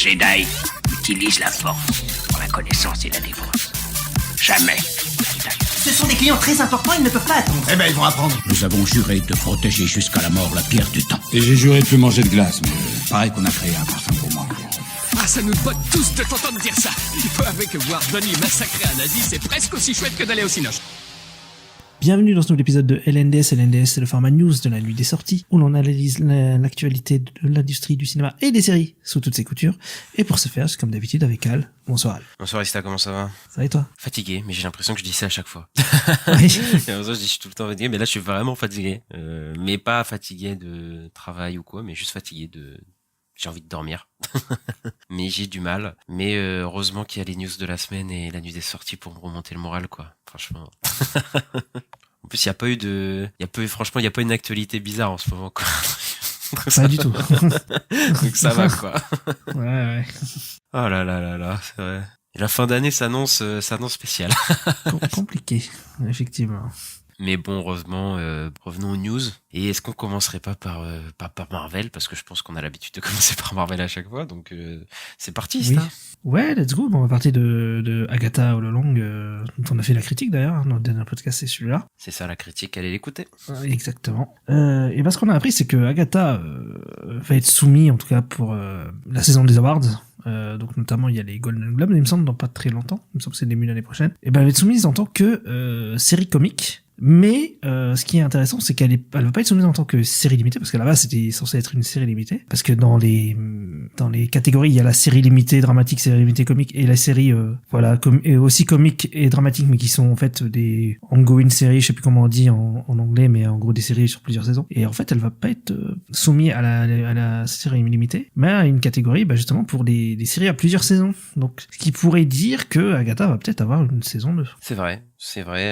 Jedi utilise la force pour la connaissance et la défense. Jamais la Jedi. Ce sont des clients très importants, ils ne peuvent pas attendre. Eh ben, ils vont apprendre. Nous avons juré de protéger jusqu'à la mort la pierre du temps. Et j'ai juré de plus manger de glace, mais pareil qu'on a créé un parfum pour moi. Ah, ça nous botte tous de t'entendre dire ça. Il faut avouer que voir Donnie massacrer un nazi, c'est presque aussi chouette que d'aller au cinoche. Bienvenue dans ce nouvel épisode de LNDS. LNDS, c'est le format news de la nuit des sorties, où l'on analyse l'actualité de l'industrie du cinéma et des séries sous toutes ses coutures. Et pour ce faire, c'est comme d'habitude avec Al. Bonsoir Al. Bonsoir Ista, comment ça va? Ça va et toi? Fatigué, mais j'ai l'impression que je dis ça à chaque fois. Oui. J'ai l'impression que je dis tout le temps fatigué, mais là je suis vraiment fatigué. Mais pas fatigué de travail ou quoi, mais juste fatigué de... J'ai envie de dormir. Mais j'ai du mal. Mais heureusement qu'il y a les news de la semaine et la nuit des sorties pour me remonter le moral, quoi. Franchement. En plus, franchement, il y a pas une actualité bizarre en ce moment, quoi. Pas du tout. Donc ça va, quoi. Ouais. Oh là là là là, c'est vrai. Et la fin d'année s'annonce spéciale. Compliqué, effectivement. Mais bon, heureusement, revenons aux news. Et est-ce qu'on commencerait pas par Marvel? Parce que je pense qu'on a l'habitude de commencer par Marvel à chaque fois. Donc, c'est parti, Oui. ça. Ouais, let's go. Bon, on va partir de Agatha All Along, dont on a fait la critique d'ailleurs. Notre dernier podcast, c'est celui-là. C'est ça la critique, allez l'écouter. Exactement. Et ben, ce qu'on a appris, c'est que Agatha va être soumise, en tout cas pour la saison des awards. Donc notamment il y a les Golden Globes, il me semble, dans pas très longtemps. Il me semble que c'est début l'année prochaine. Et ben, elle va être soumise en tant que série comique. Mais ce qui est intéressant, c'est qu'elle va pas être soumise en tant que série limitée, parce qu'à la base c'était censé être une série limitée, parce que dans les catégories il y a la série limitée dramatique, série limitée comique, et la série et aussi comique et dramatique, mais qui sont en fait des ongoing séries, je sais plus comment on dit en anglais, mais en gros des séries sur plusieurs saisons. Et en fait elle va pas être soumise à la série limitée, mais à une catégorie justement pour des séries à plusieurs saisons. Donc ce qui pourrait dire que Agatha va peut-être avoir une saison 2. C'est vrai.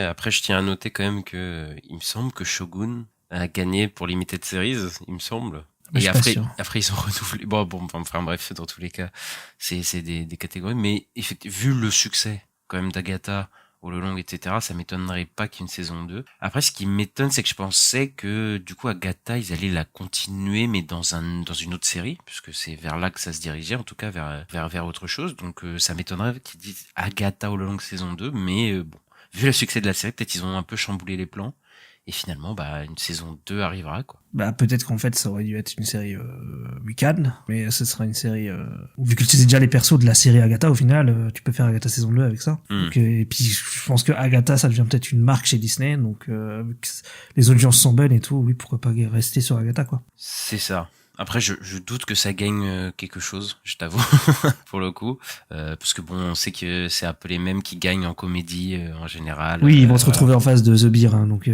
Après, je tiens à noter quand même que il me semble que Shogun a gagné pour Limited Series, il me semble. Mais Et après ils ont renouvelé. Enfin bref, dans tous les cas, c'est des catégories. Mais effectivement, vu le succès quand même d'Agatha, All Along, etc., ça m'étonnerait pas qu'il y ait une saison 2. Après, ce qui m'étonne, c'est que je pensais que du coup Agatha, ils allaient la continuer, mais dans une autre série, puisque c'est vers là que ça se dirigeait, en tout cas vers autre chose. Donc ça m'étonnerait qu'ils disent Agatha All Along saison 2, mais bon. Vu le succès de la série, peut-être ils ont un peu chamboulé les plans. Et finalement, une saison 2 arrivera, quoi. Peut-être qu'en fait, ça aurait dû être une série Wiccan, mais ce sera une série... Vu que tu sais déjà les persos de la série Agatha, au final, tu peux faire Agatha saison 2 avec ça. Donc, et puis, je pense que Agatha, ça devient peut-être une marque chez Disney, donc vu que les audiences sont bonnes et tout, oui, pourquoi pas rester sur Agatha, quoi. C'est ça. Après, je doute que ça gagne quelque chose, je t'avoue, pour le coup, parce que bon, on sait que c'est un peu les mêmes qui gagnent en comédie en général. Oui, ils vont se retrouver en face de The Bear, hein, donc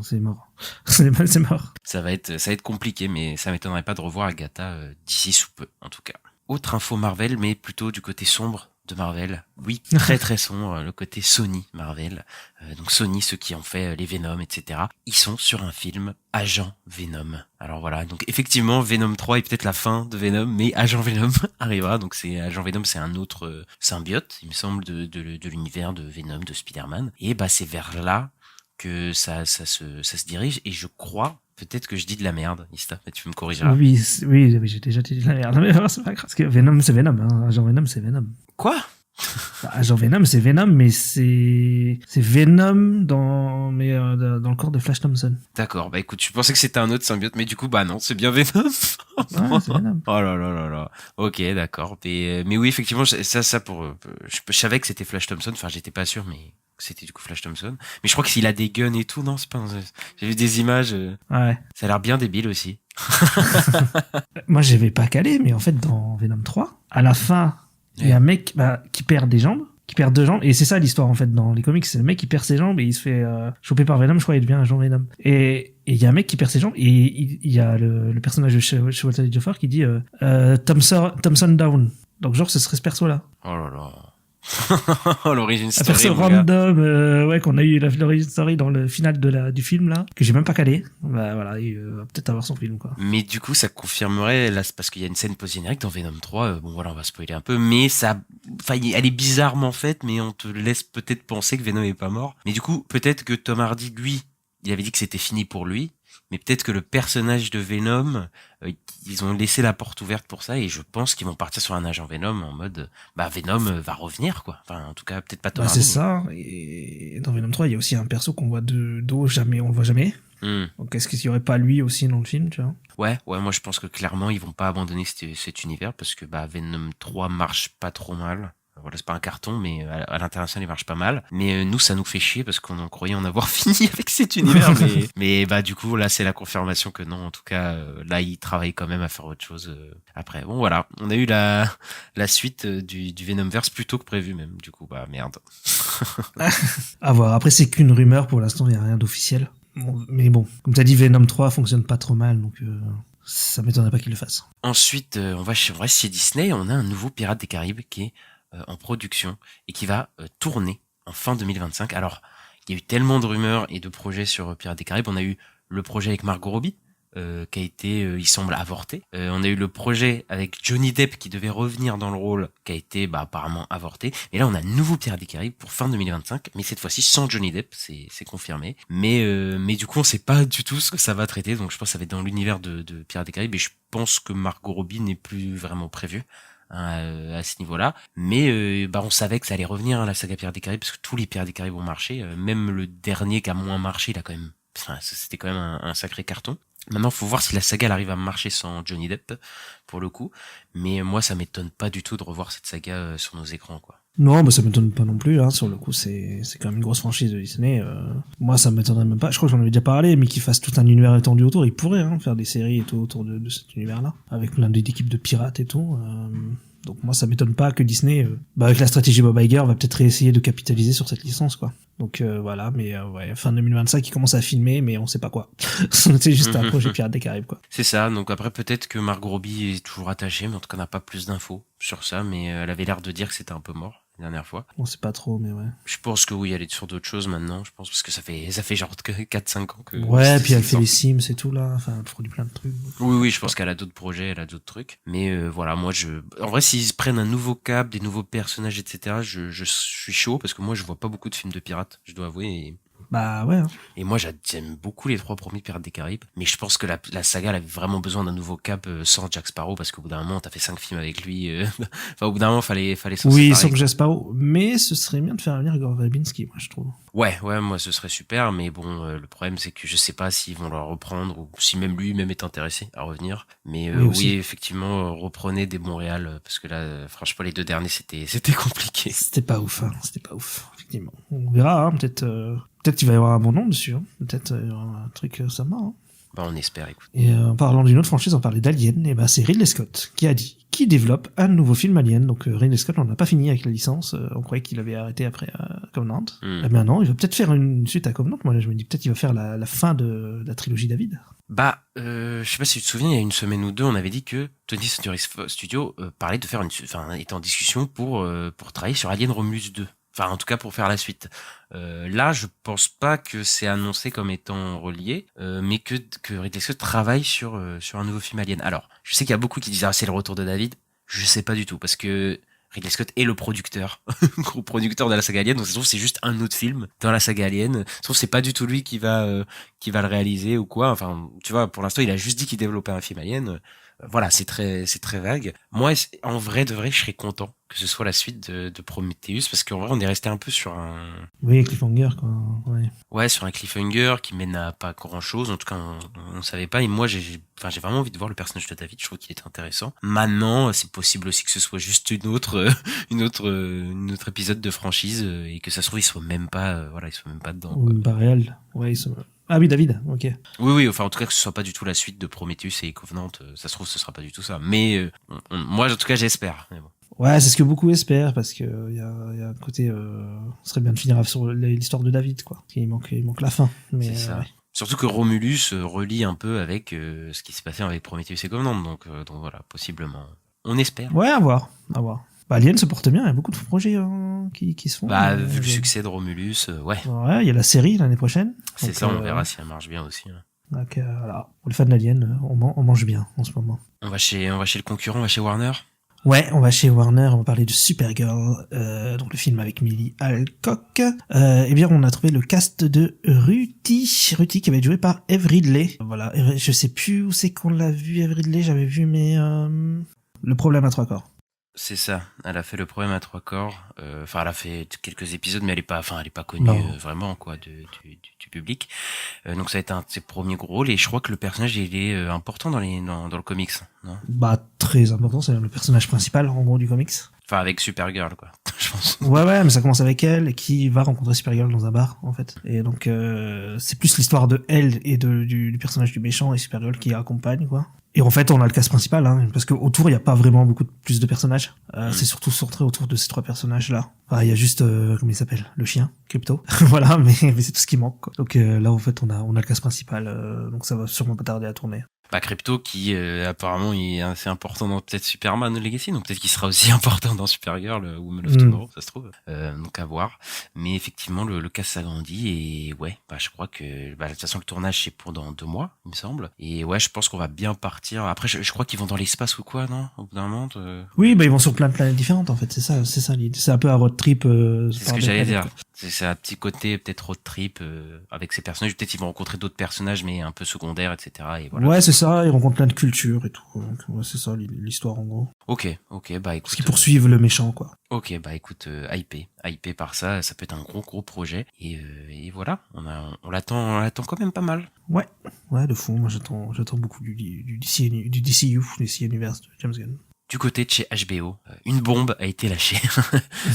c'est mort. c'est mort. Ça va être compliqué, mais ça m'étonnerait pas de revoir Agatha d'ici sous peu, en tout cas. Autre info Marvel, mais plutôt du côté sombre de Marvel. Oui, très très sombre, le côté Sony Marvel. Donc Sony, ceux qui ont fait les Venom, etc. Ils sont sur un film Agent Venom. Alors voilà, donc effectivement Venom 3 est peut-être la fin de Venom, mais Agent Venom arrivera. Donc Agent Venom, c'est un autre symbiote, il me semble, de l'univers de Venom, de Spider-Man. Et c'est vers là que ça se dirige. Et je crois... Peut-être que je dis de la merde, Ista, mais tu me corrigeras. Oui, j'ai déjà dit de la merde, mais c'est pas grave. Parce que Venom, c'est Venom, hein. Agent Venom, c'est Venom. Quoi? Agent Venom, c'est Venom, mais c'est Venom dans le corps de Flash Thompson. D'accord, écoute, je pensais que c'était un autre symbiote, mais du coup, non, c'est bien Venom. Ouais, c'est Venom. Oh là là là là. Ok, d'accord. Mais oui, effectivement, je savais que c'était Flash Thompson, enfin, j'étais pas sûr, mais c'était du coup Flash Thompson. Mais je crois que s'il a des guns et tout, non, c'est pas j'ai vu des images. Ouais. Ça a l'air bien débile aussi. Moi, j'avais pas calé, mais en fait, dans Venom 3, à la fin, il y a un mec qui perd des jambes, qui perd 2 jambes, et c'est ça l'histoire en fait dans les comics, c'est le mec qui perd ses jambes et il se fait choper par Venom, je crois, il devient Agent Venom. Et il y a un mec qui perd ses jambes et il y a le personnage de Chevalier Joffer qui dit Thompson down. Donc genre ce serait ce perso là. Oh là là. L'origine Un story. perso random, qu'on a eu l'origine story dans le final du film là, que j'ai même pas calé. Voilà, il va peut-être avoir son film quoi. Mais du coup, ça confirmerait là, c'est parce qu'il y a une scène post-générique dans Venom 3. Bon voilà, on va spoiler un peu, mais elle est bizarrement faite, mais on te laisse peut-être penser que Venom est pas mort. Mais du coup, peut-être que Tom Hardy, lui, il avait dit que c'était fini pour lui. mais peut-être que le personnage de Venom, ils ont laissé la porte ouverte pour ça, et je pense qu'ils vont partir sur un agent Venom en mode, Venom va revenir, quoi. Enfin, en tout cas, peut-être pas Tom Hardy. C'est ça. Et dans Venom 3, il y a aussi un perso qu'on voit de dos, jamais, on le voit jamais. Donc est-ce qu'il y aurait pas lui aussi dans le film, tu vois? Ouais, moi je pense que clairement ils vont pas abandonner cet univers parce que Venom 3 marche pas trop mal. Voilà, c'est pas un carton, mais à l'international il marche pas mal. Mais nous, ça nous fait chier parce qu'on en croyait en avoir fini avec cet univers. mais du coup, là, c'est la confirmation que non. En tout cas, là, ils travaillent quand même à faire autre chose après. Bon, voilà, on a eu la suite du Venomverse plus tôt que prévu même. Du coup, merde. À voir. Après, c'est qu'une rumeur pour l'instant, il y a rien d'officiel. Bon, mais bon, comme t'as dit, Venom 3 fonctionne pas trop mal, donc ça m'étonnerait pas qu'il le fasse. Ensuite, on va chez Disney. On a un nouveau Pirates des Caraïbes qui est en production et qui va tourner en fin 2025. Alors, il y a eu tellement de rumeurs et de projets sur Pirates des Caraïbes. On a eu le projet avec Margot Robbie qui a été, il semble, avorté. On a eu le projet avec Johnny Depp qui devait revenir dans le rôle, qui a été apparemment avorté. Et là, on a un nouveau Pirates des Caraïbes pour fin 2025, mais cette fois-ci sans Johnny Depp, c'est confirmé. Mais du coup, on sait pas du tout ce que ça va traiter. Donc, je pense que ça va être dans l'univers de Pirates des Caraïbes. Et je pense que Margot Robbie n'est plus vraiment prévue à ce niveau-là, mais on savait que ça allait revenir, la saga Pirates des Caraïbes, parce que tous les Pirates des Caraïbes ont marché, même le dernier qui a moins marché, il a quand même, c'était quand même un sacré carton. Maintenant, faut voir si la saga elle arrive à marcher sans Johnny Depp, pour le coup, mais moi ça m'étonne pas du tout de revoir cette saga sur nos écrans, quoi. Non, ça m'étonne pas non plus, hein. Sur le coup, c'est quand même une grosse franchise de Disney. Moi, ça m'étonnerait même pas. Je crois que j'en avais déjà parlé, mais qu'ils fassent tout un univers étendu autour. Ils pourraient, faire des séries et tout autour de cet univers-là. Avec plein d'équipes de pirates et tout. Donc moi, ça m'étonne pas que Disney, avec la stratégie Bob Iger, va peut-être réessayer de capitaliser sur cette licence, quoi. Donc voilà, mais fin 2025, ils commencent à filmer, mais on sait pas quoi. C'est juste un projet Pirates des Caraïbes, quoi. C'est ça, donc après peut-être que Margot Robbie est toujours attachée, mais en tout cas on n'a pas plus d'infos sur ça, mais elle avait l'air de dire que c'était un peu mort la dernière fois. On sait pas trop, mais ouais. Je pense que oui, elle est sur d'autres choses maintenant, je pense, parce que ça fait genre 4-5 ans que... Ouais, puis elle fait les Sims et tout, là, enfin, elle produit plein de trucs. Oui, je pense qu'elle a d'autres projets, elle a d'autres trucs, mais voilà, moi en vrai, s'ils prennent un nouveau cap, des nouveaux personnages, etc., je suis chaud, parce que moi je vois pas beaucoup de films de pirates, je dois avouer, Ouais. Hein. Et moi, j'aime beaucoup les 3 premiers Pirates des Caraïbes, mais je pense que la saga elle avait vraiment besoin d'un nouveau cap sans Jack Sparrow, parce qu'au bout d'un moment, t'as fait 5 films avec lui. Enfin, au bout d'un moment, fallait s'en séparer. Oui, sans Jack Sparrow, mais ce serait bien de faire venir Gore Verbinski, moi, je trouve. Ouais, moi, ce serait super, mais bon, le problème, c'est que je sais pas s'ils vont le reprendre, ou si même lui-même est intéressé à revenir. Mais oui, effectivement, reprenez des bons réals, parce que là, franchement, les 2 derniers, c'était compliqué. C'était pas ouf, effectivement. On verra, hein, peut-être qu'il va y avoir un bon nom dessus, hein. Peut-être il y aura un truc sympa, hein. On espère, écoute. Et en parlant d'une autre franchise, on parlait d'Alien, et c'est Ridley Scott qui développe un nouveau film Alien. Donc Ridley Scott, on n'a pas fini avec la licence, on croyait qu'il avait arrêté après Covenant. Mais non, il va peut-être faire une suite à Covenant. Moi là, je me dis peut-être qu'il va faire la fin de la trilogie David. Je sais pas si tu te souviens, il y a une semaine ou deux, on avait dit que 20th Century Studio parlait de faire était en discussion pour travailler sur Alien Romulus 2. Enfin, en tout cas, pour faire la suite. Là, je pense pas que c'est annoncé comme étant relié, mais que Ridley Scott travaille sur un nouveau film Alien. Alors, je sais qu'il y a beaucoup qui disent c'est le retour de David. Je sais pas du tout, parce que Ridley Scott est le producteur, gros producteur de la saga Alien, donc ça se trouve c'est juste un autre film dans la saga Alien. Ça se trouve c'est pas du tout lui qui va le réaliser ou quoi. Enfin, tu vois, pour l'instant, il a juste dit qu'il développait un film Alien. Voilà, c'est très vague. Moi, en vrai de vrai, je serais content que ce soit la suite de Prometheus, parce qu'en vrai, on est resté un peu sur un... Oui, cliffhanger, quoi. Ouais, sur un cliffhanger qui mène à pas grand chose. En tout cas, on savait pas. Et moi, j'ai vraiment envie de voir le personnage de David. Je trouve qu'il est intéressant. Maintenant, c'est possible aussi que ce soit juste une autre épisode de franchise et que ça se trouve, ils soient même pas dedans. Ou même pas réel. Ouais, ils sont... Ah oui, David, ok. Oui, enfin, en tout cas, que ce soit pas du tout la suite de Prometheus et Covenant, ça se trouve, ce sera pas du tout ça. Mais, moi, en tout cas, j'espère. Mais bon. Ouais, c'est ce que beaucoup espèrent, parce que y a un côté, ce serait bien de finir sur l'histoire de David, quoi. Il manque la fin. Mais, c'est ça. Ouais. Surtout que Romulus relie un peu avec ce qui s'est passé avec Prometheus et Covenant, donc voilà, possiblement. On espère. Ouais, à voir. Alien se porte bien, il y a beaucoup de projets qui se font. Vu le succès de Romulus, ouais. Ouais, il y a la série l'année prochaine. C'est ça, on verra si elle marche bien aussi. Hein. Donc voilà, pour les fans d'Alien, on mange bien en ce moment. On va chez le concurrent, on va chez Warner. Ouais, on va chez Warner, on va parler de Supergirl, donc le film avec Millie Alcock. Eh bien, on a trouvé le cast de Ruthie qui va être joué par Eve Ridley. Voilà, je sais plus où c'est qu'on l'a vu, Eve Ridley, j'avais vu, mais Le Problème à trois corps. C'est ça, elle a fait Le Problème à trois corps. Enfin, elle a fait quelques épisodes, mais elle est pas connue vraiment quoi du public. Donc ça a été un de ses premiers gros rôles, et je crois que le personnage il est important dans le comics, non? Bah très important, c'est le personnage principal en gros du comics. Enfin avec Supergirl quoi, je pense. Ouais, mais ça commence avec elle qui va rencontrer Supergirl dans un bar en fait. Et donc c'est plus l'histoire de elle et du personnage du méchant et Supergirl qui accompagne quoi. Et en fait, on a le cast principal, hein, parce que autour il y a pas vraiment beaucoup plus de personnages. C'est surtout centré autour de ces trois personnages-là. Enfin, il y a juste comment il s'appelle, le chien, Crypto. Voilà, mais c'est tout ce qui manque. Quoi. Donc là, en fait, on a le cast principal, donc ça va sûrement pas tarder à tourner. Bah Crypto qui apparemment il est assez important dans peut-être Superman Legacy, donc peut-être qu'il sera aussi important dans Supergirl ou Woman of Tomorrow, ça se trouve. Donc à voir. Mais effectivement le cast s'agrandit et ouais, bah je crois que de toute façon le tournage c'est pour dans 2 mois, il me semble. Et ouais, je pense qu'on va bien partir. Après je crois qu'ils vont dans l'espace ou quoi, non? Au bout d'un moment. Oui, bah ils vont sur plein de planètes différentes en fait, c'est ça l'idée. C'est un peu un road trip. C'est ce que j'allais dire. C'est un petit côté peut-être road trip avec ces personnages. Peut-être ils vont rencontrer d'autres personnages mais un peu secondaires, etc. Et voilà. Ouais, c'est ça. Ils rencontrent plein de cultures et tout. Donc, ouais, c'est ça l'histoire en gros. Ok, bah écoute. Parce qu'ils poursuivent le méchant quoi. Ok, bah écoute, hypé par ça peut être un gros projet. Et voilà, on l'attend quand même pas mal. Ouais, de fond. Moi j'attends beaucoup du DCU, DC Universe de James Gunn. Du côté de chez HBO, une bombe a été lâchée.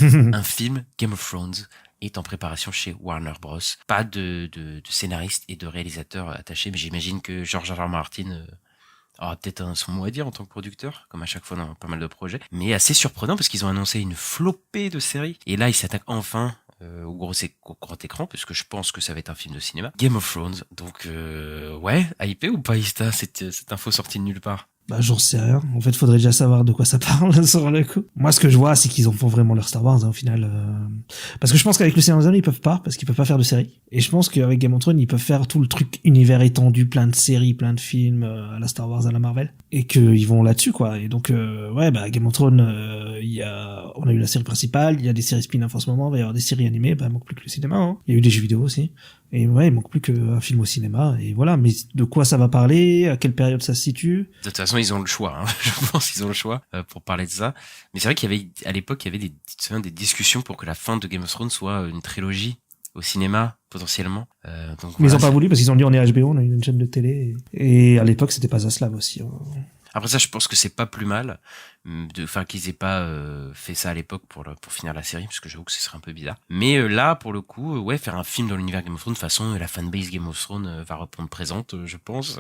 Un film, Game of Thrones, est en préparation chez Warner Bros. Pas de scénariste et de réalisateur attachés, mais j'imagine que George R.R. Martin aura peut-être son mot à dire en tant que producteur, comme à chaque fois dans pas mal de projets. Mais assez surprenant parce qu'ils ont annoncé une flopée de séries. Et là, ils s'attaquent enfin au grand écran, puisque je pense que ça va être un film de cinéma. Game of Thrones. Donc, ouais, hypé ou pas, Ista, cette info sortie de nulle part? Bah j'en sais rien. En fait, faudrait déjà savoir de quoi ça parle sur le coup. Moi, ce que je vois, c'est qu'ils en font vraiment leur Star Wars, hein, au final. Parce que je pense qu'avec le Seigneur des Anneaux, ils peuvent pas, parce qu'ils peuvent pas faire de séries. Et je pense qu'avec Game of Thrones, ils peuvent faire tout le truc univers étendu, plein de séries, plein de films, à la Star Wars, à la Marvel. Et qu'ils vont là-dessus, quoi. Et donc, ouais, bah Game of Thrones, on a eu la série principale, il y a des séries spin-off en ce moment, il va y avoir des séries animées, bah il manque plus que le cinéma, hein. Il y a eu des jeux vidéo aussi. Et ouais, il manque plus qu'un film au cinéma, et voilà. Mais de quoi ça va parler, à quelle période ça se situe? De toute façon, ils ont le choix, hein. Je pense qu'ils ont le choix pour parler de ça. Mais c'est vrai à l'époque, il y avait des discussions pour que la fin de Game of Thrones soit une trilogie au cinéma, potentiellement. Donc, mais voilà, ils ont pas voulu, parce qu'ils ont dit on est HBO, on a une chaîne de télé, et à l'époque c'était pas Zaslav aussi, hein. Après ça, je pense que c'est pas plus mal qu'ils aient pas fait ça à l'époque pour finir la série, parce que j'avoue que ce serait un peu bizarre. Mais là, pour le coup, ouais, faire un film dans l'univers Game of Thrones, de toute façon, la fanbase Game of Thrones va reprendre présente, je pense.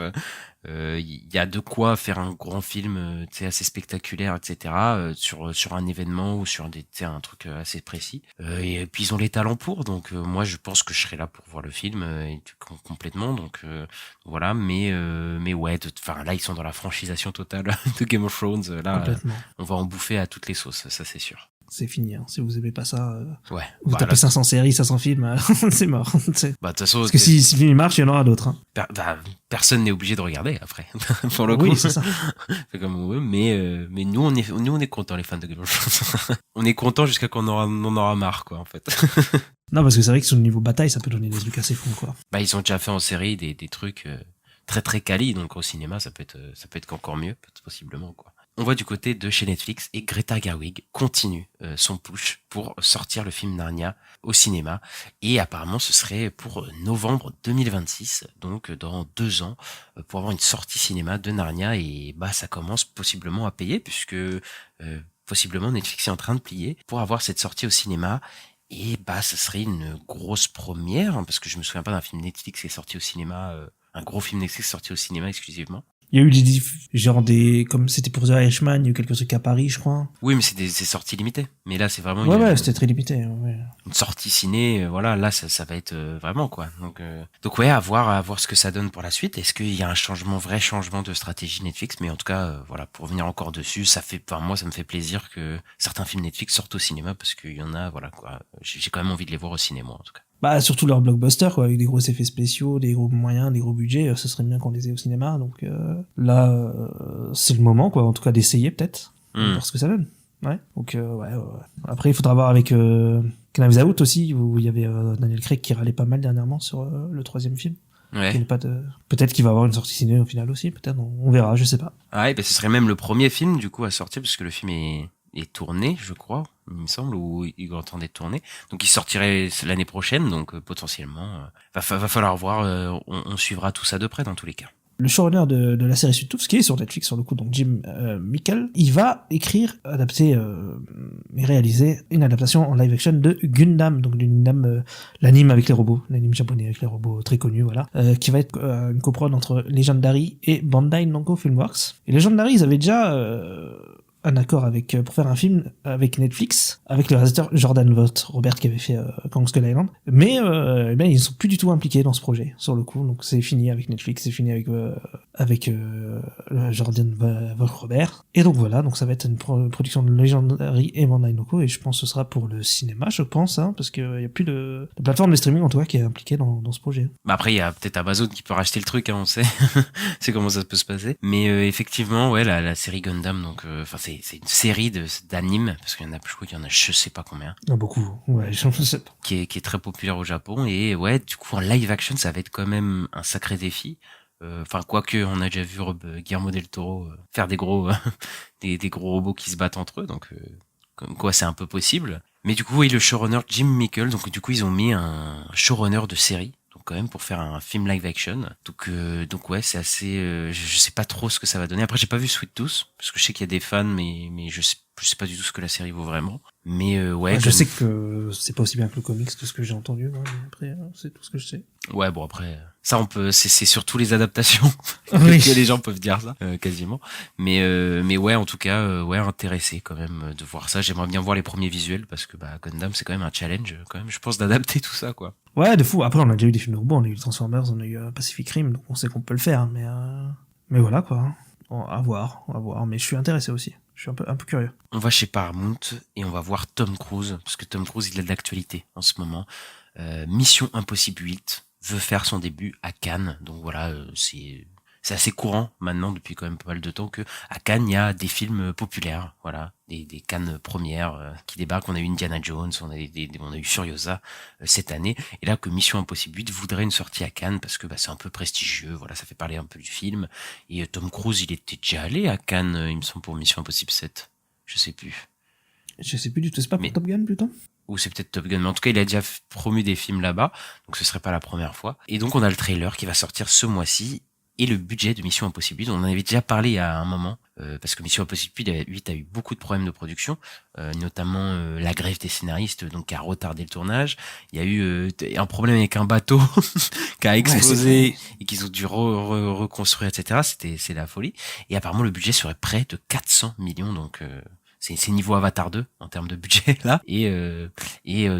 Il y a de quoi faire un grand film, tu sais, assez spectaculaire, etc. Sur un événement ou sur un truc assez précis. Et puis ils ont les talents pour, donc moi je pense que je serai là pour voir le film complètement. Donc voilà, mais ouais, enfin là ils sont dans la franchisation totale de Game of Thrones. Là, on va en bouffer à toutes les sauces, ça c'est sûr. C'est fini, hein. Si vous aimez pas ça, ouais. Vous tapez 500 séries, 500 films, c'est mort. Bah, de toute façon, parce que si le film marche, il y en aura d'autres, hein. Personne n'est obligé de regarder après. Pour le coup. Oui, c'est ça. C'est comme on veut, mais nous on est contents, les fans de Game of Thrones. On est contents jusqu'à qu'on en aura marre, quoi, en fait. Non, parce que c'est vrai que sur le niveau bataille, ça peut donner des trucs assez fous, quoi. Bah, ils ont déjà fait en série des trucs très très quali, donc au cinéma, ça peut être qu'encore mieux, possiblement, quoi. On voit du côté de chez Netflix et Greta Gerwig continue son push pour sortir le film Narnia au cinéma, et apparemment ce serait pour novembre 2026, donc dans 2 ans, pour avoir une sortie cinéma de Narnia, et bah ça commence possiblement à payer, puisque possiblement Netflix est en train de plier pour avoir cette sortie au cinéma. Et bah ça serait une grosse première, hein, parce que je me souviens pas d'un film Netflix qui est sorti au cinéma, un gros film Netflix sorti au cinéma exclusivement. Il y a eu comme c'était pour The Irishman, il y a eu quelques trucs à Paris, je crois. Oui, mais c'est sorties limitées. Mais là, c'est vraiment ouais, c'était très limité, ouais. Une sortie ciné, voilà, là, ça va être vraiment, quoi. Donc ouais, à voir ce que ça donne pour la suite. Est-ce qu'il y a un vrai changement de stratégie Netflix? Mais en tout cas, voilà, pour revenir encore dessus, moi, ça me fait plaisir que certains films Netflix sortent au cinéma, parce qu'il y en a, voilà, quoi. J'ai quand même envie de les voir au cinéma, en tout cas. Bah, surtout leurs blockbusters, quoi, avec des gros effets spéciaux, des gros moyens, des gros budgets, ce serait bien qu'on les ait au cinéma. Donc là, c'est le moment, quoi, en tout cas d'essayer peut-être. voir ce que ça donne. Ouais. Donc ouais. Après, il faudra voir avec Knives Out aussi, où il y avait Daniel Craig qui râlait pas mal dernièrement sur le 3e film. Ouais. Peut-être qu'il va avoir une sortie ciné au final aussi, peut-être, on verra, je sais pas. Ah ouais, bah ce serait même le premier film du coup à sortir parce que le film est tourné, je crois, il me semble, ou il est en train d'être tourné. Donc il sortirait l'année prochaine, donc potentiellement va falloir voir, on suivra tout ça de près dans tous les cas. Le showrunner de la série Sweet Tooth, qui est sur Netflix sur le coup, donc Jim Mickle, il va écrire, adapter et réaliser une adaptation en live action de Gundam, donc Gundam, l'anime avec les robots, l'anime japonais avec les robots très connu, voilà, qui va être une coprode entre Legendary et Bandai Namco Filmworks. Et Legendary, ils avaient déjà un accord pour faire un film avec Netflix, avec le réalisateur Jordan Vogt Robert qui avait fait Kong Skull Island, mais ils sont plus du tout impliqués dans ce projet sur le coup, donc c'est fini avec Netflix, c'est fini avec Jordan Vogt Robert, et donc voilà, donc ça va être une production de Legendary et Bandai Namco, et je pense que ce sera pour le cinéma, je pense, parce qu'il y a plus de plateforme de streaming en tout cas qui est impliquée dans ce projet. Bah après il y a peut-être Amazon qui peut racheter le truc, on sait, c'est comment ça peut se passer, mais effectivement ouais la série Gundam, donc enfin c'est une série d'animes, parce qu'il y en a, je crois qu'il y en a je sais pas combien. Beaucoup, ouais, je sais pas. Qui est très populaire au Japon, et ouais, du coup, en live action, ça va être quand même un sacré défi. Enfin, quoique, on a déjà vu Guillermo del Toro faire des gros, des gros robots qui se battent entre eux, donc, comme quoi c'est un peu possible. Mais du coup, oui, le showrunner Jim Mickle, donc du coup, ils ont mis un showrunner de série, donc quand même pour faire un film live action. Donc ouais, c'est assez, je sais pas trop ce que ça va donner. Après, j'ai pas vu Sweet Tooth, parce que je sais qu'il y a des fans, mais je sais pas du tout ce que la série vaut vraiment. Mais ouais. Je sais que c'est pas aussi bien que le comics, de ce que j'ai entendu, moi, mais après, c'est tout ce que je sais. Ouais, bon après, ça on peut, c'est surtout les adaptations Oui. que les gens peuvent dire ça, quasiment. Mais ouais, en tout cas, ouais, intéressé quand même de voir ça. J'aimerais bien voir les premiers visuels parce que bah Gundam c'est quand même un challenge, quand même, je pense, d'adapter tout ça, quoi. Ouais, de fou. Après, on a déjà eu des films de robots, on a eu Transformers, on a eu Pacific Rim, donc on sait qu'on peut le faire, mais voilà quoi. À voir, mais je suis intéressé aussi. Je suis un peu curieux. On va chez Paramount et on va voir Tom Cruise, parce que Tom Cruise il a de l'actualité en ce moment. Mission Impossible 8 veut faire son début à Cannes, donc voilà, c'est assez courant maintenant depuis quand même pas mal de temps que à Cannes il y a des films populaires, voilà, des Cannes premières qui débarquent. On a eu Indiana Jones, on a eu Furiosa cette année, et là que Mission Impossible 8 voudrait une sortie à Cannes parce que bah c'est un peu prestigieux, voilà, ça fait parler un peu du film. Et Tom Cruise il était déjà allé à Cannes, il me semble, pour Mission Impossible 7, je sais plus du tout, c'est pas pour Top Gun plutôt? Ou c'est peut-être Top Gun, mais en tout cas il a déjà promu des films là-bas, donc ce serait pas la première fois. Et donc on a le trailer qui va sortir ce mois-ci. Et le budget de Mission Impossible 8, on en avait déjà parlé il y a un moment, parce que Mission Impossible 8 a eu beaucoup de problèmes de production, notamment la grève des scénaristes, donc qui a retardé le tournage. Il y a eu un problème avec un bateau qui a explosé et qu'ils ont dû reconstruire, etc. C'est la folie. Et apparemment le budget serait près de 400 millions, donc c'est niveau Avatar 2 en termes de budget là. Et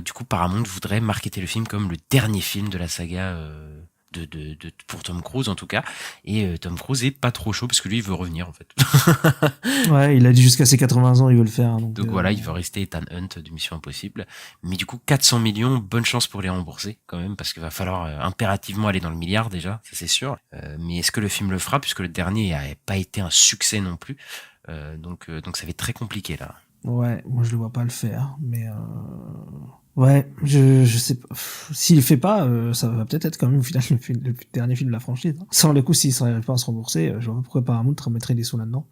du coup Paramount voudrait marketer le film comme le dernier film de la saga. Pour Tom Cruise en tout cas, et Tom Cruise est pas trop chaud parce que lui il veut revenir en fait. Ouais, il a dit jusqu'à ses 80 ans il veut le faire, donc voilà, il veut rester Ethan Hunt de Mission Impossible, mais du coup 400 millions, bonne chance pour les rembourser quand même, parce qu'il va falloir impérativement aller dans le milliard déjà, ça c'est sûr, mais est-ce que le film le fera, puisque le dernier a pas été un succès non plus, donc ça va être très compliqué là. Ouais, moi je le vois pas le faire, mais ouais, je sais pas. S'il le fait pas, ça va peut-être être quand même au final le dernier film de la franchise. Sans le coup, s'il serait pas à se rembourser, je vois pas pourquoi Paramount remettrait des sous là-dedans.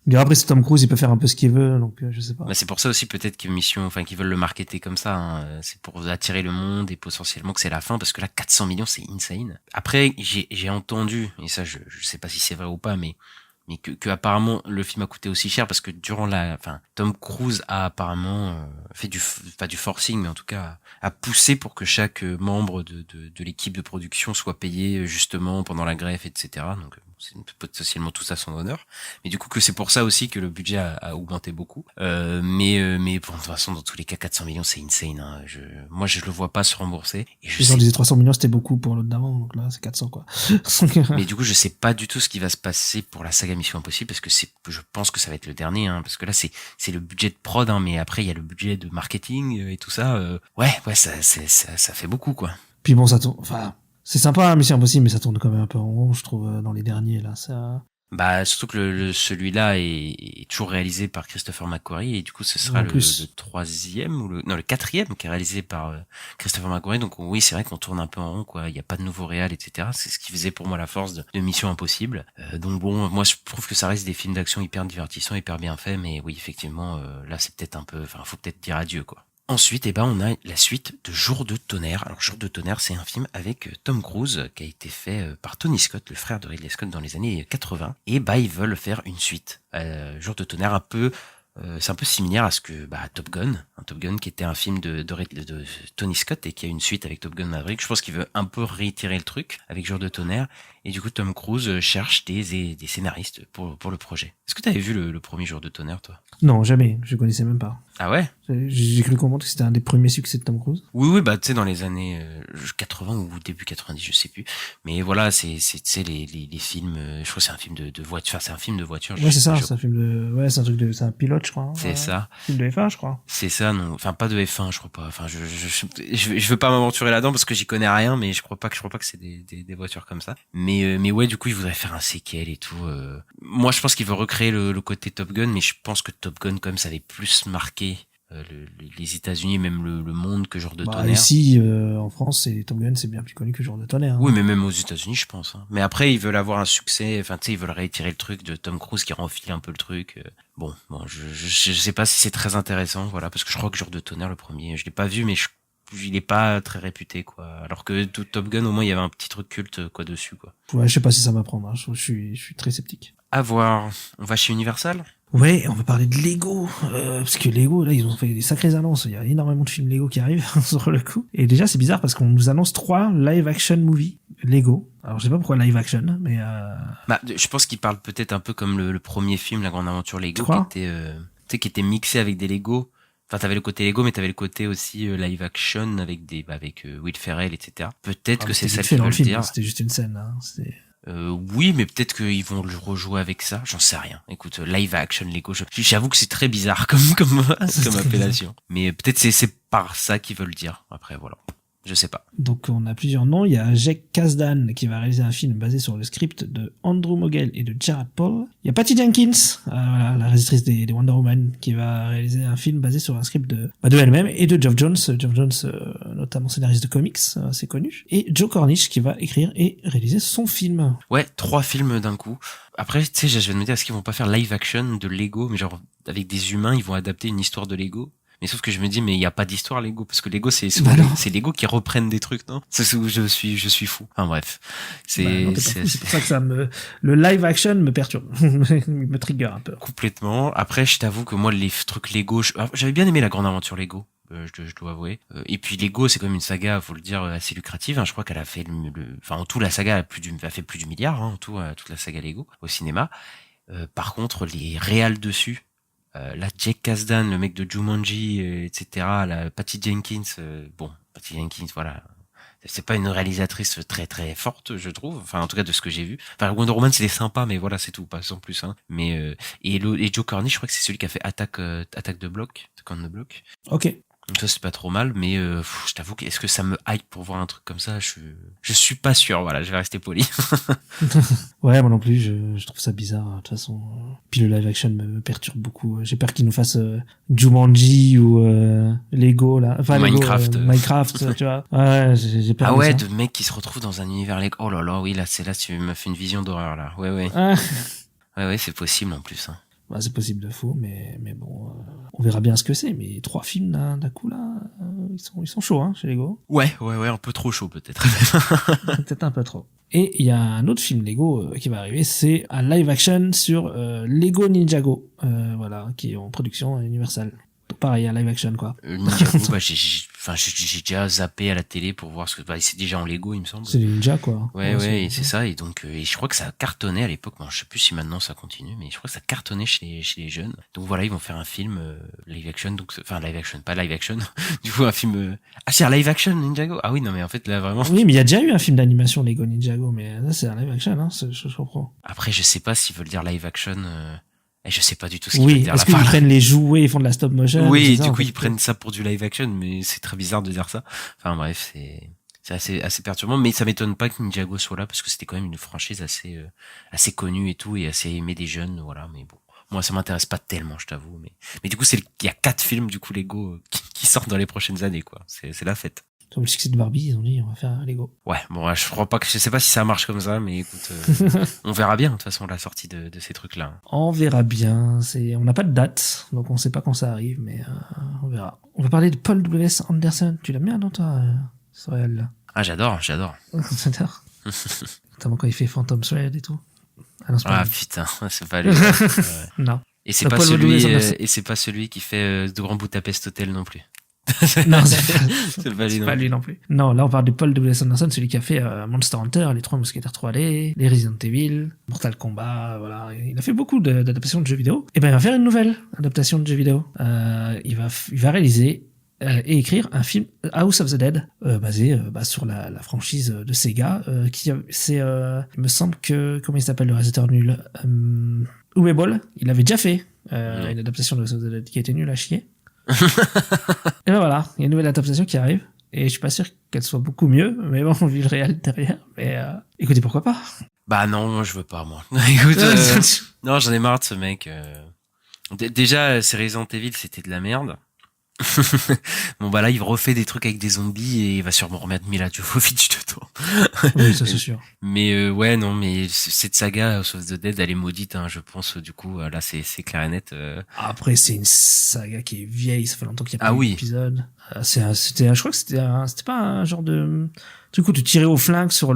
Mais après, c'est Tom Cruise, il peut faire un peu ce qu'il veut, donc je sais pas. Bah, c'est pour ça aussi peut-être qu'ils veulent le marketer comme ça, hein. C'est pour attirer le monde et potentiellement que c'est la fin, parce que là 400 millions c'est insane. Après, j'ai entendu, et ça je sais pas si c'est vrai ou pas, mais que apparemment le film a coûté aussi cher parce que Tom Cruise a apparemment fait pas du forcing, mais en tout cas a poussé pour que chaque membre de l'équipe de production soit payé justement pendant la grève, etc. Donc c'est potentiellement tout ça à son honneur, mais du coup que c'est pour ça aussi que le budget a augmenté beaucoup, mais bon, de toute façon dans tous les cas 400 millions c'est insane, hein. Moi je le vois pas se rembourser, et ils en disaient 300 millions c'était beaucoup pour l'autre d'avant, donc là c'est 400 quoi. Mais du coup je sais pas du tout ce qui va se passer pour la saga Mission Impossible, parce que je pense que ça va être le dernier, hein, parce que là c'est le budget de prod, hein, mais après il y a le budget de marketing et tout ça, ouais ça fait beaucoup quoi. Puis bon, ça tourne, enfin c'est sympa Mission Impossible, mais ça tourne quand même un peu en rond, je trouve, dans les derniers là, ça Bah, surtout que celui-là est toujours réalisé par Christopher McQuarrie et du coup ce sera En le plus. troisième ou le quatrième qui est réalisé par Christopher McQuarrie. Donc oui, c'est vrai qu'on tourne un peu en rond, quoi. Il n'y a pas de nouveau réal, etc. C'est ce qui faisait pour moi la force de Mission Impossible. Donc bon, moi je trouve que ça reste des films d'action hyper divertissants, hyper bien faits, mais oui, effectivement, là c'est peut-être un peu, enfin, faut peut-être dire adieu, quoi. Ensuite, on a la suite de Jour de tonnerre. Alors, Jour de tonnerre, c'est un film avec Tom Cruise qui a été fait par Tony Scott, le frère de Ridley Scott dans les années 80. Et ils veulent faire une suite. Jour de tonnerre, c'est un peu similaire à ce que Top Gun, Top Gun qui était un film de Tony Scott et qui a une suite avec Top Gun Maverick. Je pense qu'il veut un peu réitérer le truc avec Jour de tonnerre. Et du coup, Tom Cruise cherche des scénaristes pour le projet. Est-ce que tu avais vu le premier Jour de tonnerre, toi? Non, jamais. Je connaissais même pas. Ah ouais? J'ai cru comprendre que c'était un des premiers succès de Tom Cruise. Oui, tu sais, dans les années 80 ou début 90, je sais plus. Mais voilà, c'est les films. Je crois que c'est un film de voiture. Enfin, c'est un film de voiture. Ouais, c'est ça. C'est un film de. Ouais, c'est un truc de. C'est un pilote, je crois. Hein. C'est ça. Film de F1, je crois. C'est ça, non. Enfin, pas de F1, je crois pas. Enfin, je veux pas m'aventurer là-dedans parce que j'y connais rien, mais je crois pas que c'est des voitures comme ça. Mais ouais, du coup, il voudrait faire un séquel et tout. Moi, je pense qu'il veut recréer le côté Top Gun, mais je pense que Top Gun, comme ça avait plus marqué les États-Unis, même le monde que Jour de tonnerre. Ici, en France, Top Gun, c'est bien plus connu que Jour de tonnerre. Hein. Oui, mais même aux États-Unis, je pense. Hein. Mais après, ils veulent avoir un succès. Enfin, tu sais, ils veulent réitérer le truc de Tom Cruise qui renfile un peu le truc. Bon, je sais pas si c'est très intéressant, voilà, parce que je crois que Jour de tonnerre, le premier, je l'ai pas vu, mais il est pas très réputé, quoi. Alors que Top Gun, au moins, il y avait un petit truc culte, quoi, dessus, quoi. Ouais, je sais pas si ça m'apprendra. Je suis très sceptique. À voir. On va chez Universal? Ouais, on va parler de Lego, parce que Lego, là, ils ont fait des sacrées annonces. Il y a énormément de films Lego qui arrivent sur le coup. Et déjà, c'est bizarre parce qu'on nous annonce 3 live-action movies Lego. Alors, je sais pas pourquoi live-action, mais je pense qu'ils parlent peut-être un peu comme le premier film, La Grande Aventure Lego, qui était mixé avec des Lego. Enfin, t'avais le côté Lego, mais t'avais le côté aussi live-action avec avec Will Ferrell, etc. Peut-être que c'est ça qu'ils veulent dire. C'était juste une scène, hein. Oui, mais peut-être qu'ils vont le rejouer avec ça. J'en sais rien. Écoute, live action Lego, j'avoue que c'est très bizarre comme appellation. Mais peut-être c'est par ça qu'ils veulent dire. Après, voilà. Je sais pas. Donc, on a plusieurs noms. Il y a Jake Kasdan qui va réaliser un film basé sur le script de Andrew Mogel et de Jared Paul. Il y a Patty Jenkins, voilà, la réalisatrice des Wonder Woman, qui va réaliser un film basé sur un script de elle-même et de Geoff Jones. Geoff Jones, notamment scénariste de comics, assez connu. Et Joe Cornish qui va écrire et réaliser son film. Ouais, 3 films d'un coup. Après, tu sais, je vais me dire, est-ce qu'ils vont pas faire live action de Lego, mais genre, avec des humains, ils vont adapter une histoire de Lego? Mais sauf que je me dis, mais il y a pas d'histoire Lego, parce que Lego, c'est Lego qui reprennent des trucs, non? C'est où je suis fou. Enfin, bref. C'est pour ça que le live action me perturbe. me trigger un peu. Complètement. Après, je t'avoue que moi, les trucs Lego, j'avais bien aimé La Grande Aventure Lego. Je dois avouer. Et puis Lego, c'est quand même une saga, faut le dire, assez lucrative. Hein. Je crois qu'elle a fait enfin, en tout, la saga a fait plus du milliard, hein, en tout, toute la saga Lego au cinéma. Par contre, les réals dessus, là, Jake Kasdan, le mec de Jumanji, etc., la Patty Jenkins, Patty Jenkins, voilà. C'est pas une réalisatrice très très forte, je trouve. Enfin, en tout cas, de ce que j'ai vu. Enfin, Wonder Woman, c'était sympa, mais voilà, c'est tout, pas sans plus, hein. Mais, et Joe Cornish, je crois que c'est celui qui a fait Attack de Block, Attack on the Block. Ok. Donc ça, c'est pas trop mal, mais je t'avoue que est-ce que ça me hype pour voir un truc comme ça? Je suis pas sûr, voilà, je vais rester poli. Ouais, moi non plus, je trouve ça bizarre, de toute façon. Puis le live action me perturbe beaucoup. J'ai peur qu'ils nous fassent Jumanji ou Lego, là. Enfin, Minecraft. Lego, Minecraft, tu vois. Ouais, j'ai peur Ah ouais, de ça. de mecs qui se retrouvent dans un univers Lego. Oh là là, oui, là, tu m'as fait une vision d'horreur, là. Ouais. Ah. Ouais, c'est possible, en plus, hein. Bah, c'est possible de faux, mais bon, on verra bien ce que c'est. Mais 3 films d'un coup là, ils sont chauds, hein, chez Lego. Ouais, un peu trop chaud peut-être. Peut-être un peu trop. Et il y a un autre film Lego qui va arriver, c'est un live action sur Lego Ninjago, voilà, qui est en production à Universal. Donc pareil, un live action quoi. Ninjago, j'ai déjà zappé à la télé pour voir ce que c'est déjà en Lego, il me semble. C'est des ninjas quoi. Ouais, c'est ça. Et donc, et je crois que ça a cartonné à l'époque. Bon, je sais plus si maintenant ça continue, mais je crois que ça cartonnait chez les jeunes. Donc voilà, ils vont faire un film live action. Donc, enfin live action, pas live action. Du coup, un film. Ah, c'est un live action Ninjago. Ah oui, non, mais en fait là vraiment. Oui, mais il y a déjà eu un film d'animation Lego Ninjago, mais là c'est un live action, hein. Je comprends. Après, je sais pas s'ils veulent dire live action. Et je sais pas du tout ce qu'ils veulent dire. Est-ce qu'ils prennent les jouets et font de la stop motion? Oui, du coup, ils prennent ça pour du live action, mais c'est très bizarre de dire ça. Enfin, bref, C'est assez perturbant, mais ça m'étonne pas que Ninjago soit là parce que c'était quand même une franchise assez connue et tout et assez aimée des jeunes, voilà. Mais bon, moi ça m'intéresse pas tellement, je t'avoue. Mais du coup il y a 4 films du coup Lego qui sortent dans les prochaines années, quoi. C'est la fête. Comme le succès de Barbie, ils ont dit on va faire un Lego. Ouais, bon, je sais pas si ça marche comme ça, mais écoute, on verra bien de toute façon la sortie de ces trucs-là. On verra bien. On n'a pas de date, donc on sait pas quand ça arrive, mais on verra. On va parler de Paul W.S. Anderson. Tu l'aimes bien, non, toi, ce réel-là? Ah, j'adore. J'adore. Notamment quand il fait Phantom Thread et tout. Ah non, c'est pas lui. Putain, c'est pas lui. Ouais. Non. Et c'est pas Paul W.S. Anderson. et c'est pas celui qui fait de Grand Budapest Hotel non plus. Non, c'est pas lui non plus. Non, là on parle de Paul W.S. Anderson, celui qui a fait Monster Hunter, les 3 Mousquetaires 3D, les Resident Evil, Mortal Kombat, voilà. Il a fait beaucoup d'adaptations de jeux vidéo. Et ben il va faire une nouvelle adaptation de jeux vidéo. Il va réaliser et écrire un film House of the Dead basé sur la franchise de Sega il me semble que comment il s'appelle le réalisateur nul Uwe Boll, il avait déjà fait une adaptation de House of the Dead qui était nulle à chier. Et ben voilà, il y a une nouvelle adaptation qui arrive et je suis pas sûr qu'elle soit beaucoup mieux, mais bon, vu le réel derrière, mais écoutez, pourquoi pas. Bah non, je veux pas moi. Écoute, non, j'en ai marre de ce mec. Déjà, ces Resident Evil, c'était de la merde. Bon bah là il refait des trucs avec des zombies et il va sûrement remettre Mila Jovovich dedans. Oui, ça c'est sûr. Mais ouais non, mais cette saga House of the Dead elle est maudite, hein, je pense. Du coup là c'est clair et net. Après c'est une saga qui est vieille, ça fait longtemps qu'il y a pas eu d'épisode. Je crois que c'était pas un genre de truc où tu tirais au flingue sur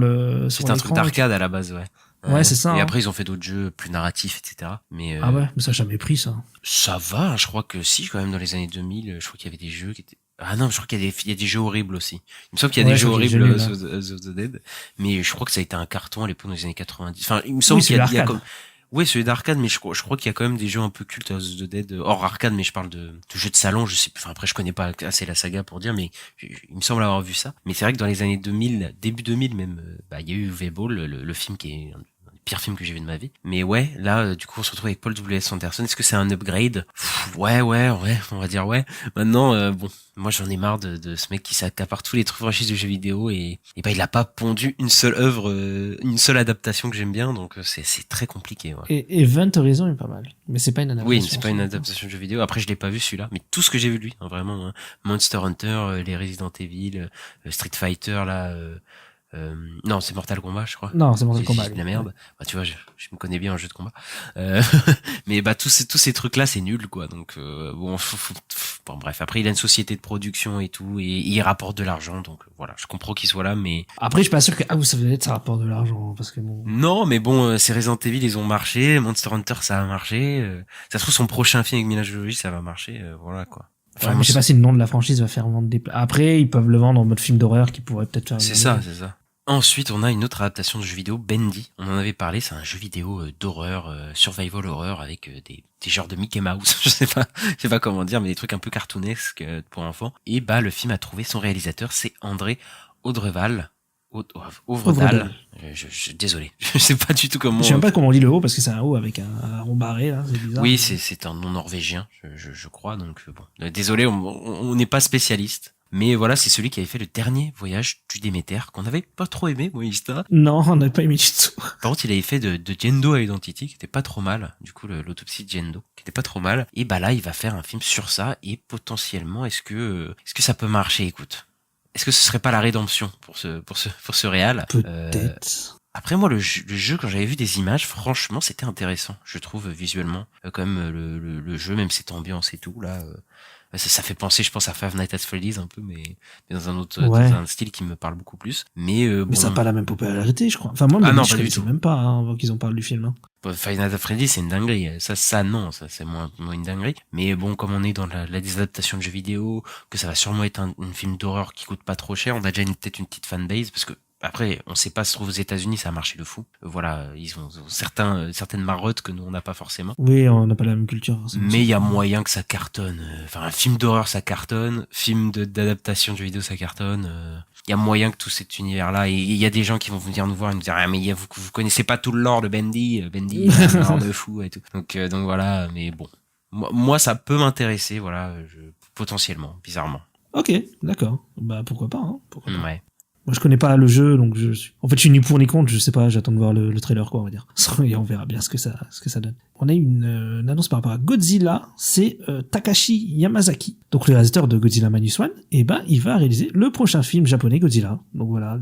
c'était un truc d'arcade à la base, ouais. Ouais, c'est ça. Et hein. après, ils ont fait d'autres jeux plus narratifs, etc. Mais ah ouais, mais ça a jamais pris, ça. Ça va, je crois que si, quand même, dans les années 2000, je crois qu'il y avait des jeux qui étaient... Ah non, je crois qu'il y a des jeux horribles aussi. Il me semble qu'il y a des jeux horribles of the Dead, mais je crois que ça a été un carton à l'époque dans les années 90. Enfin, il me semble qu'il y a comme... Ouais, celui d'arcade, mais je crois qu'il y a quand même des jeux un peu cultes House of the Dead, hors arcade, mais je parle de jeux de salon, je sais, enfin après je connais pas assez la saga pour dire, mais il me semble avoir vu ça. Mais c'est vrai que dans les années 2000, début 2000 même, il y a eu V-Ball, le film qui est pire film que j'ai vu de ma vie. Mais ouais, là, du coup, on se retrouve avec Paul W.S. Anderson. Est-ce que c'est un upgrade? Ouais, on va dire ouais. Maintenant, bon, moi j'en ai marre de ce mec qui s'accapare tous les trucs franchises de jeux vidéo et bah il a pas pondu une seule œuvre, une seule adaptation que j'aime bien, donc c'est très compliqué. Ouais. Et Event Horizon est pas mal, mais c'est pas une adaptation. Oui, c'est pas une adaptation de jeu vidéo. Après, je l'ai pas vu celui-là, mais tout ce que j'ai vu de lui, hein, vraiment, hein, Monster Hunter, les Resident Evil, Street Fighter, là. Non, c'est Mortal Kombat, je crois. Non, c'est Mortal Kombat. C'est de la merde. Ouais. Bah, tu vois, je me connais bien en jeu de combat. Mais bah tous ces trucs-là, c'est nul, quoi. Donc bon, bon, bref. Après, il a une société de production et tout, et il rapporte de l'argent. Donc voilà, je comprends qu'il soit là, mais après, je suis pas sûr que ça veut dire ça rapporte de l'argent, parce que bon. Non, mais bon, ces Resident Evil, ils ont marché. Monster Hunter, ça a marché. Ça se trouve, son prochain film avec Mila Jovovich, ça va marcher. Voilà, quoi. Enfin, mais je sais pas si le nom de la franchise va faire vendre des... Après, ils peuvent le vendre en mode film d'horreur qui pourrait peut-être faire... C'est ça. Ensuite, on a une autre adaptation de jeu vidéo, Bendy. On en avait parlé, c'est un jeu vidéo d'horreur, survival horror avec des genres de Mickey Mouse, je sais pas comment dire, mais des trucs un peu cartoonesques pour enfants. Et bah le film a trouvé son réalisateur, c'est André Audreval. Auvredal. Désolé, je sais pas du tout comment. Je sais même pas comment on dit le O parce que c'est un O avec un rond barré là, c'est bizarre. Oui, c'est un nom norvégien, je crois, donc bon. Désolé, on n'est pas spécialiste. Mais voilà, c'est celui qui avait fait le dernier voyage du Déméter, qu'on n'avait pas trop aimé, Moïsta. Non, on n'avait pas aimé du tout. Par contre, il avait fait de Jendo Identity, qui était pas trop mal. Du coup, l'autopsie de Jendo, qui était pas trop mal. Et bah là, il va faire un film sur ça, et potentiellement, est-ce que ça peut marcher, écoute? Est-ce que ce serait pas la rédemption pour ce réal? Peut-être. Après, moi, le jeu, quand j'avais vu des images, franchement, c'était intéressant, je trouve, visuellement. Quand même, le jeu, même cette ambiance et tout, là... Ça fait penser, je pense, à Five Nights at Freddy's un peu, mais dans un autre, dans un style qui me parle beaucoup plus. Mais bon, ça n'a pas la même popularité, je crois. Enfin, moi, je ne sais même pas, hein, avant qu'ils en parlent du film. Hein. Five Nights at Freddy's, c'est une dinguerie. Ça non, ça c'est moins une dinguerie. Mais bon, comme on est dans la adaptation de jeux vidéo, que ça va sûrement être un film d'horreur qui coûte pas trop cher, on a déjà peut-être une petite fanbase, parce que après, on sait pas, se trouve aux États-Unis, ça a marché de fou. Voilà, ils ont certaines marottes que nous on n'a pas forcément. Oui, on n'a pas la même culture. Mais il y a moyen que ça cartonne. Enfin, un film d'horreur ça cartonne, film d'adaptation de jeux vidéo ça cartonne. Il y a moyen que tout cet univers-là, et il y a des gens qui vont venir nous voir et nous dire ah mais vous connaissez pas tout le lore de Bendy, c'est un lore de fou et tout. Donc voilà, mais bon, moi ça peut m'intéresser, voilà, potentiellement, bizarrement. Ok, d'accord. Bah pourquoi pas, hein. Pourquoi pas. Ouais. Moi, je connais pas le jeu, donc en fait, je suis ni pour ni contre, je sais pas, j'attends de voir le trailer, quoi, on va dire. Et on verra bien ce que ça donne. On a eu une annonce par rapport à Godzilla, c'est Takashi Yamazaki. Donc, le réalisateur de Godzilla Minus One, il va réaliser le prochain film japonais Godzilla. Donc voilà,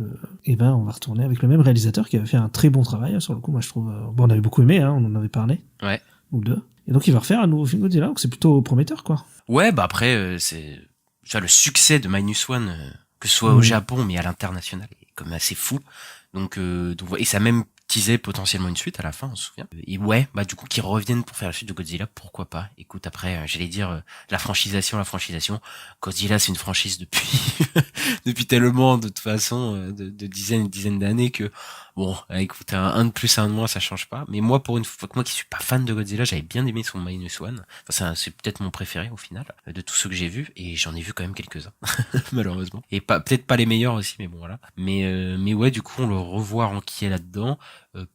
on va retourner avec le même réalisateur qui avait fait un très bon travail, sur le coup, moi, je trouve, on avait beaucoup aimé, on en avait parlé. Ouais. Ou deux. Et donc, il va refaire un nouveau film Godzilla, donc c'est plutôt prometteur, quoi. Ouais, bah après, c'est, tu vois, le succès de Minus One, que ce soit au Japon, mais à l'international, est comme assez fou. Donc, et ça a même teasé potentiellement une suite à la fin, on se souvient. Et ouais, bah du coup, qu'ils reviennent pour faire la suite de Godzilla, pourquoi pas. Écoute, après, j'allais dire, la franchisation. Godzilla, c'est une franchise depuis tellement, de toute façon, de dizaines et dizaines d'années que, bon, écoute, un de plus, un de moins, ça change pas. Mais moi, pour une fois, moi qui suis pas fan de Godzilla, j'avais bien aimé son Minus One. Enfin, c'est peut-être mon préféré au final, de tous ceux que j'ai vus, et j'en ai vu quand même quelques-uns, malheureusement. Et peut-être pas les meilleurs aussi, mais bon, voilà. Mais ouais, du coup, on le revoit enquiller là-dedans.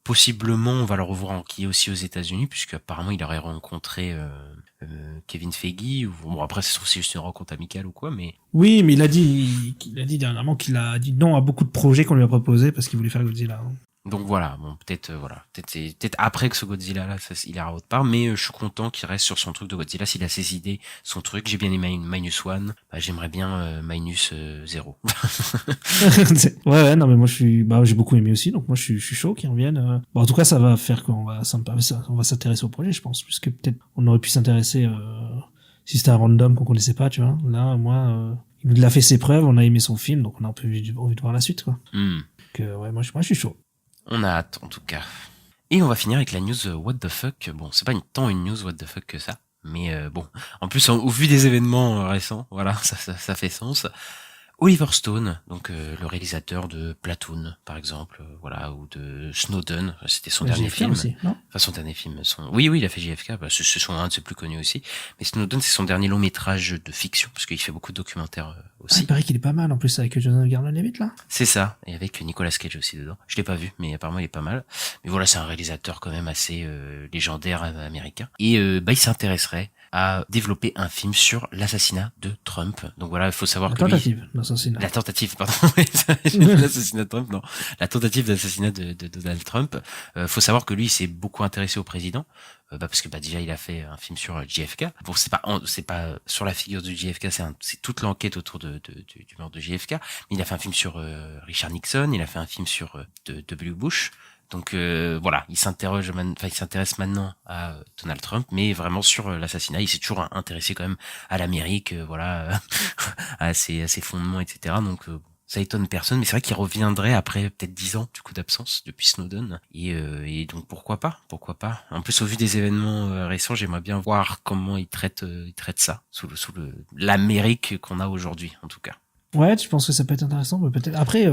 Possiblement, on va le revoir enquiller aussi aux États-Unis, puisque apparemment, il aurait rencontré Kevin Feige. Bon, après, ça se trouve, c'est juste une rencontre amicale ou quoi, mais... Oui, mais il a dit dernièrement qu'il a dit non à beaucoup de projets qu'on lui a proposés parce qu'il voulait faire Godzilla. Donc voilà, bon, peut-être après que ce Godzilla là, il ira autre part, mais je suis content qu'il reste sur son truc de Godzilla, s'il a ses idées, son truc. J'ai bien aimé Minus One, j'aimerais bien Minus 0. ouais, non mais moi j'ai beaucoup aimé aussi, donc moi je suis chaud qu'ils reviennent. Bon, en tout cas, ça va faire qu'on va s'intéresser au projet, je pense, puisque peut-être on aurait pu s'intéresser si c'était un random qu'on connaissait pas, tu vois. Là, moi, il a fait ses preuves, on a aimé son film, donc on a un peu envie de voir la suite, quoi. Donc ouais, moi je suis chaud. On a hâte, en tout cas. Et on va finir avec la news What the fuck. Bon, c'est pas tant une news What the fuck que ça. Mais bon, en plus, au vu des événements récents, voilà, ça fait sens. Oliver Stone, donc le réalisateur de Platoon, par exemple, voilà, ou de Snowden, c'était son dernier JFK film. aussi, non Enfin, son dernier film. Oui, il a fait JFK, c'est un de ses plus connus aussi. Mais Snowden, c'est son dernier long métrage de fiction, parce qu'il fait beaucoup de documentaires aussi. Il paraît qu'il est pas mal, en plus, avec Jonathan Garner-Levitt, là. C'est ça, et avec Nicolas Cage aussi dedans. Je l'ai pas vu, mais apparemment il est pas mal. Mais voilà, c'est un réalisateur quand même assez légendaire américain. Et il s'intéresserait à développer un film sur l'assassinat de Trump. Donc voilà, il faut savoir que la tentative, pardon, l'assassinat de Trump, non, la tentative d'assassinat de Donald Trump. Faut savoir que lui, il s'est beaucoup intéressé au président, parce que déjà il a fait un film sur JFK. Bon, c'est pas sur la figure de JFK, c'est toute l'enquête autour du meurtre de JFK. Mais il a fait un film sur Richard Nixon, il a fait un film sur W. Bush. Donc voilà, il s'intéresse maintenant à Donald Trump, mais vraiment sur l'assassinat. Il s'est toujours intéressé quand même à l'Amérique, voilà, à ses fondements, etc. Donc ça étonne personne, mais c'est vrai qu'il reviendrait après peut-être 10 ans du coup d'absence depuis Snowden. Et donc pourquoi pas. En plus, au vu des événements récents, j'aimerais bien voir comment il traite ça sous l'Amérique qu'on a aujourd'hui, en tout cas. Ouais, tu penses que ça peut être intéressant, mais peut-être. Après,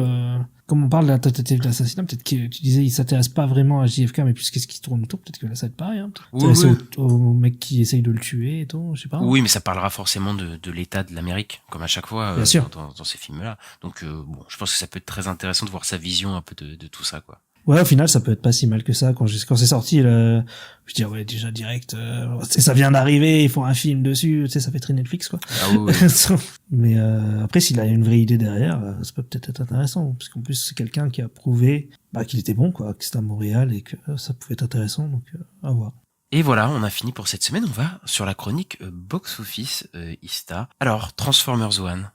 comme on parle de la tentative d'assassinat, peut-être que tu disais il s'intéresse pas vraiment à JFK, mais plus qu'est-ce qui tourne autour, peut-être que là ça va être pareil, hein. Oui. Au mec qui essaye de le tuer et tout, je sais pas. Oui, mais ça parlera forcément de l'état de l'Amérique, comme à chaque fois dans ces films-là. Donc bon, je pense que ça peut être très intéressant de voir sa vision un peu de tout ça, quoi. Ouais, au final, ça peut être pas si mal que ça. Quand c'est sorti, je dis ouais, déjà direct, ça vient d'arriver, ils font un film dessus, tu sais, ça fait très Netflix, quoi. Ah oui. Mais après, s'il a une vraie idée derrière, ça peut peut-être être intéressant, parce qu'en plus, c'est quelqu'un qui a prouvé qu'il était bon, quoi, que c'était à Montréal et que ça pouvait être intéressant, donc à voir. Et voilà, on a fini pour cette semaine. On va sur la chronique Box Office Ista. Alors, Transformers One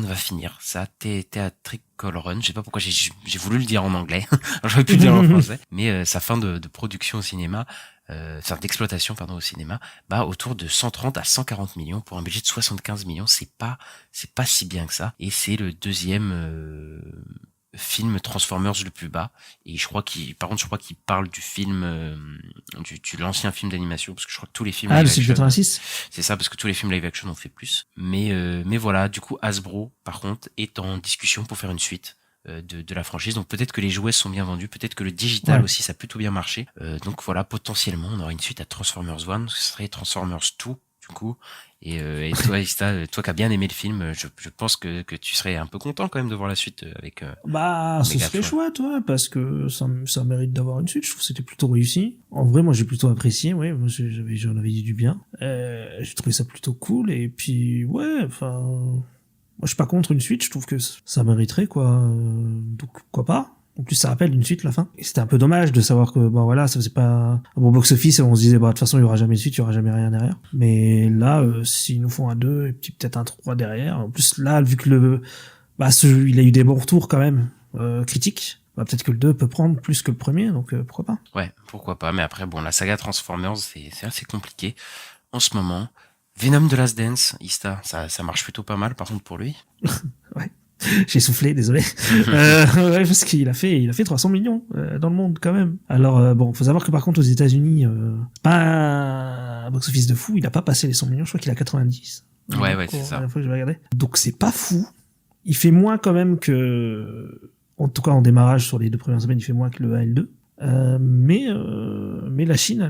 va finir sa theatrical run. Je sais pas pourquoi j'ai voulu le dire en anglais. J'aurais pu le dire en français. Mais sa fin de production au cinéma, d'exploitation au cinéma, autour de 130 à 140 millions pour un budget de 75 millions. C'est pas si bien que ça. Et c'est le deuxième film Transformers le plus bas, et je crois qu'il parle du film de l'ancien film d'animation, parce que je crois que tous les films le 86, c'est ça, parce que tous les films live action ont fait plus, mais voilà, du coup Hasbro par contre est en discussion pour faire une suite de la franchise, donc peut-être que les jouets sont bien vendus, peut-être que le digital aussi ça a plutôt bien marché, donc voilà, potentiellement on aura une suite à Transformers 1, ce serait Transformers 2 du coup. Et toi, Ista, toi qui as bien aimé le film, je pense que tu serais un peu content quand même de voir la suite avec. Ce serait chouette, ouais, parce que ça mérite d'avoir une suite. Je trouve que c'était plutôt réussi. En vrai, moi j'ai plutôt apprécié, ouais. Moi j'en avais dit du bien. J'ai trouvé ça plutôt cool. Et puis ouais, enfin, Moi, je suis pas contre une suite, je trouve que ça mériterait, quoi. Donc, pourquoi pas? En plus, ça rappelle une suite, la fin. Et c'était un peu dommage de savoir que, bon, voilà, ça faisait pas un bon box-office et on se disait, bah, de toute façon, il y aura jamais de suite, il y aura jamais rien derrière. Mais là, s'ils nous font un 2 et puis peut-être un 3 derrière, en plus, là, vu que il a eu des bons retours quand même, critiques, bah, peut-être que le 2 peut prendre plus que le premier, donc pourquoi pas. Ouais, pourquoi pas. Mais après, bon, la saga Transformers, c'est assez compliqué en ce moment. Venom de Last Dance, Ista, ça marche plutôt pas mal, par contre, pour lui. Ouais. J'ai soufflé, désolé. Ouais, parce qu'il a fait 300 millions dans le monde quand même. Alors bon, faut savoir que par contre aux États-Unis, pas un box-office de fou, il a pas passé les 100 millions, je crois qu'il a 90. Ouais, c'est ça. La fois que je regardais. Donc c'est pas fou. Il fait moins quand même que, en tout cas en démarrage sur les 2 premières semaines, il fait moins que le 1 et le 2. Mais la Chine,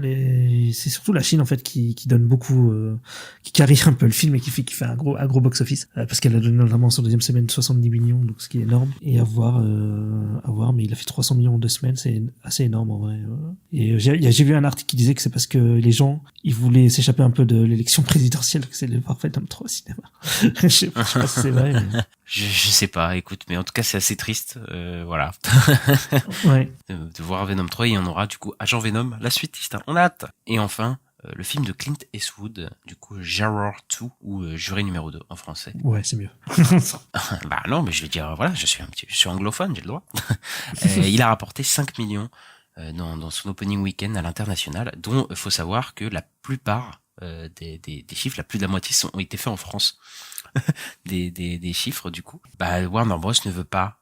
c'est surtout la Chine en fait qui donne beaucoup, qui carry un peu le film et qui fait un gros box office, parce qu'elle a donné notamment sur deuxième semaine 70 millions, donc ce qui est énorme. Et à voir, mais il a fait 300 millions en 2 semaines, c'est assez énorme en vrai. Et j'ai vu un article qui disait que c'est parce que les gens, ils voulaient s'échapper un peu de l'élection présidentielle, que c'est le parfait tome 3 au cinéma. je sais pas si c'est vrai. Mais... Je sais pas, écoute, mais en tout cas c'est assez triste, voilà. Ouais. de voir Venom 3, et on aura du coup Agent Venom, la suite, on a hâte. Et enfin, le film de Clint Eastwood, du coup Juror 2, ou Juré numéro 2 en français. Ouais, c'est mieux. Bah non, mais je vais dire, voilà, je suis anglophone, j'ai le droit. Il a rapporté 5 millions dans son opening week-end à l'international, dont il faut savoir que la plupart des chiffres, la plus de la moitié ont été faits en France. des chiffres du coup. Bah Warner Bros ne veut pas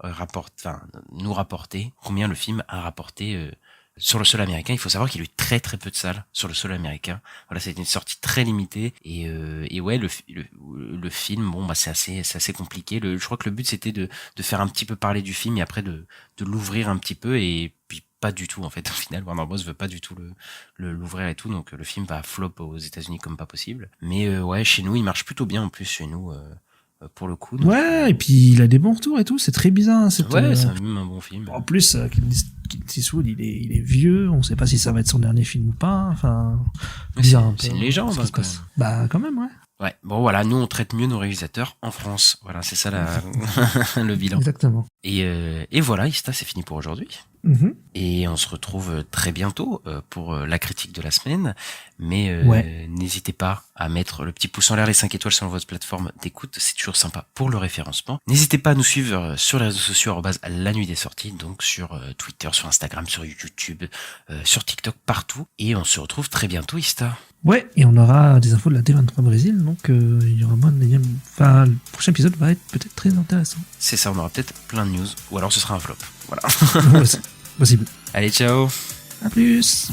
nous rapporter combien le film a rapporté sur le sol américain. Il faut savoir qu'il y a eu très très peu de salles sur le sol américain. Voilà, c'était une sortie très limitée et ouais, le film, bon bah c'est assez compliqué. Je crois que le but c'était de faire un petit peu parler du film et après de l'ouvrir un petit peu, et puis pas du tout en fait. Au final, Warner Bros veut pas du tout l'ouvrir et tout, donc le film va flop aux États-Unis comme pas possible. Mais ouais, chez nous il marche plutôt bien en plus chez nous pour le coup. Donc, ouais, et puis il a des bons retours et tout, c'est très bizarre. Hein, c'est même un bon film. En plus, Clint Eastwood, il est vieux, on sait pas si ça va être son dernier film ou pas. Enfin, bizarre. C'est une légende. Quand même. Bah quand même, ouais. Ouais, bon voilà, nous on traite mieux nos réalisateurs en France. Voilà, c'est ça le bilan. Exactement. Et voilà, Ista, c'est fini pour aujourd'hui. Mm-hmm. Et on se retrouve très bientôt pour la critique de la semaine. Mais n'hésitez pas à mettre le petit pouce en l'air, les 5 étoiles sur votre plateforme d'écoute, c'est toujours sympa pour le référencement. N'hésitez pas à nous suivre sur les réseaux sociaux @la nuit des sorties, donc sur Twitter, sur Instagram, sur YouTube, sur TikTok, partout. Et on se retrouve très bientôt, Ista. Ouais, et on aura des infos de la D23 Brésil, donc il y aura moins de le prochain épisode va être peut-être très intéressant. C'est ça, on aura peut-être plein de news, ou alors ce sera un flop. Voilà. Possible. Allez, ciao. À plus.